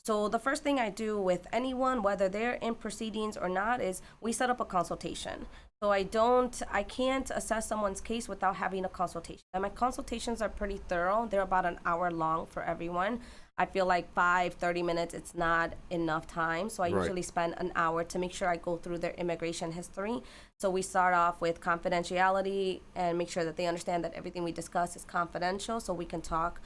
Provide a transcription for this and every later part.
So the first thing I do with anyone, whether they're in proceedings or not, is we set up a consultation. So I can't assess someone's case without having a consultation. And my consultations are pretty thorough. They're about an hour long for everyone. I feel like 30 minutes, it's not enough time. So I Right. usually spend an hour to make sure I go through their immigration history. So we start off with confidentiality and make sure that they understand that everything we discuss is confidential so we can talk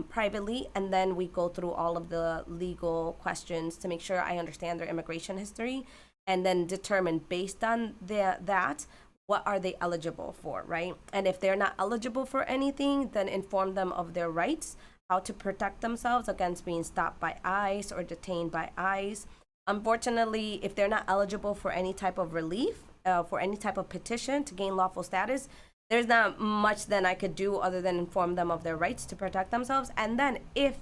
privately. And then we go through all of the legal questions to make sure I understand their immigration history and then determine based on that what are they eligible for, right? And if they're not eligible for anything, then inform them of their rights, how to protect themselves against being stopped by ICE or detained by ICE. Unfortunately, if they're not eligible for any type of relief, for any type of petition to gain lawful status, there's not much then I could do other than inform them of their rights to protect themselves. And then if,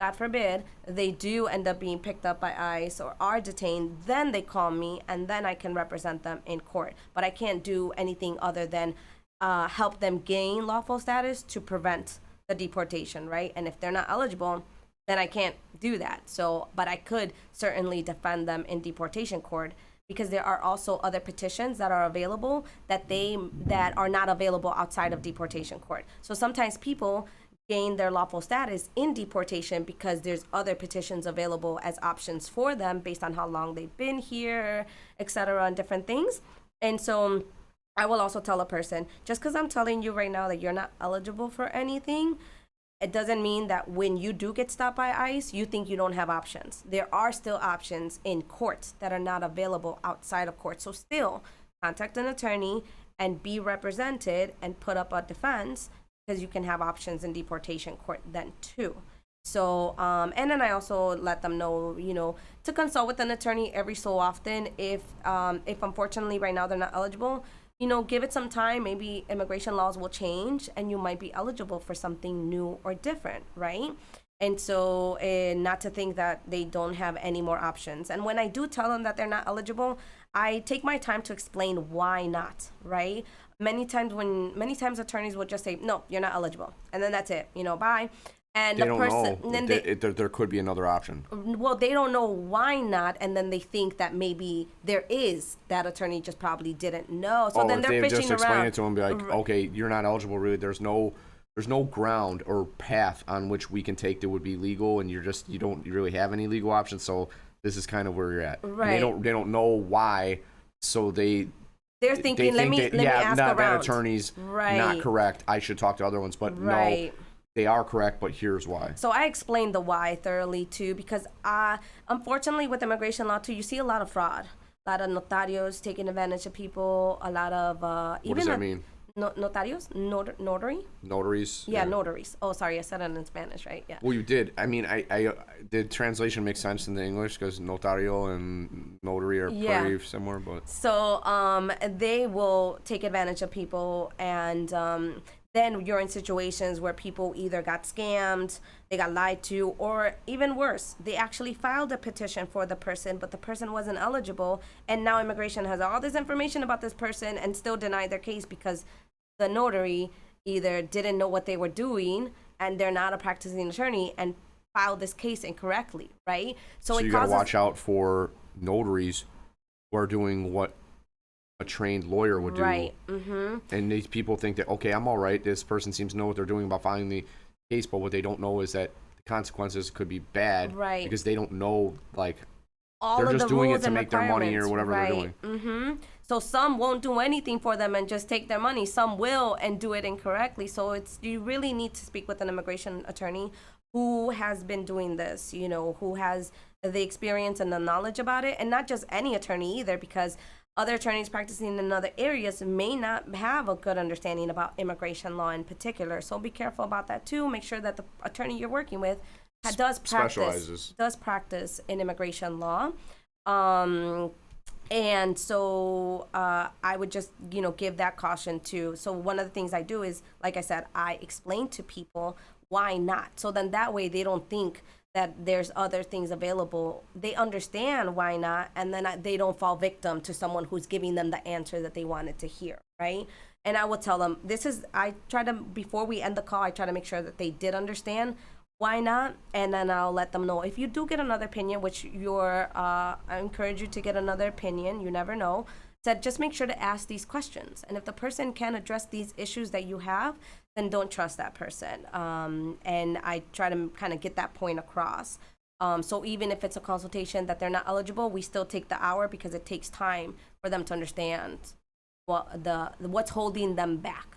God forbid, they do end up being picked up by ICE or are detained, then they call me and then I can represent them in court. But I can't do anything other than help them gain lawful status to prevent the deportation, right? And if they're not eligible, then I can't do that. So, but I could certainly defend them in deportation court because there are also other petitions that are available that are not available outside of deportation court. So sometimes people gain their lawful status in deportation because there's other petitions available as options for them based on how long they've been here, et cetera, and different things. And so I will also tell a person, just because I'm telling you right now that you're not eligible for anything, it doesn't mean that when you do get stopped by ICE, you think you don't have options. There are still options in courts that are not available outside of court. So still contact an attorney and be represented and put up a defense because you can have options in deportation court then too. So, and then I also let them know, to consult with an attorney every so often if unfortunately right now they're not eligible. Give it some time. Maybe immigration laws will change and you might be eligible for something new or different, right? And so not to think that they don't have any more options. And when I do tell them that they're not eligible, I take my time to explain why not, right? Many times attorneys will just say, no, you're not eligible. And then that's it, bye. And They the don't person, know then there could be another option. well, they don't know why not, and then they think that maybe there is. That attorney just probably didn't know. So then if they're they fishing just explain around. it to them, be like, okay, you're not eligible. Really, there's no ground or path on which we can take that would be legal, and you don't really have any legal options. So this is kind of where you're at. Right. And they don't know why. So they're thinking, let me ask around. That attorney's not correct. I should talk to other ones, but no. They are correct, but here's why. So I explained the why thoroughly too, because unfortunately with immigration law too, you see a lot of fraud, a lot of notarios taking advantage of people, a lot of What does that mean? Notarios, notary. Notaries. Yeah, notaries. Oh, sorry, I said it in Spanish, right? Yeah. Well, you did. I mean, I did translation make sense in the English because notario and notary are pretty similar, but so they will take advantage of people and. Then you're in situations where people either got scammed, they got lied to, or even worse, they actually filed a petition for the person, but the person wasn't eligible, and now immigration has all this information about this person and still denied their case because the notary either didn't know what they were doing and they're not a practicing attorney and filed this case incorrectly, right? So you got to watch out for notaries who are doing what a trained lawyer would do. Right. Mm-hmm. And these people think that, okay, I'm all right. This person seems to know what they're doing about filing the case, but what they don't know is that the consequences could be bad. Right. Because they don't know, like, all they're of just the doing rules it to and make their money or whatever they're doing. Mm-hmm. So some won't do anything for them and just take their money. Some will and do it incorrectly. So you really need to speak with an immigration attorney who has been doing this, who has the experience and the knowledge about it, and not just any attorney either, because other attorneys practicing in other areas may not have a good understanding about immigration law in particular. So be careful about that too. Make sure that the attorney you're working with does practice in immigration law. And so I would just, give that caution too. So one of the things I do is, like I said, I explain to people why not. So then that way they don't think that there's other things available. They understand why not, and then they don't fall victim to someone who's giving them the answer that they wanted to hear, right? And I will tell them, before we end the call, I try to make sure that they did understand why not? And then I'll let them know. If you do get another opinion, which I encourage you to get another opinion, you never know, said just make sure to ask these questions. And if the person can address these issues that you have, then don't trust that person. And I try to kind of get that point across. So even if it's a consultation that they're not eligible, we still take the hour because it takes time for them to understand what's holding them back.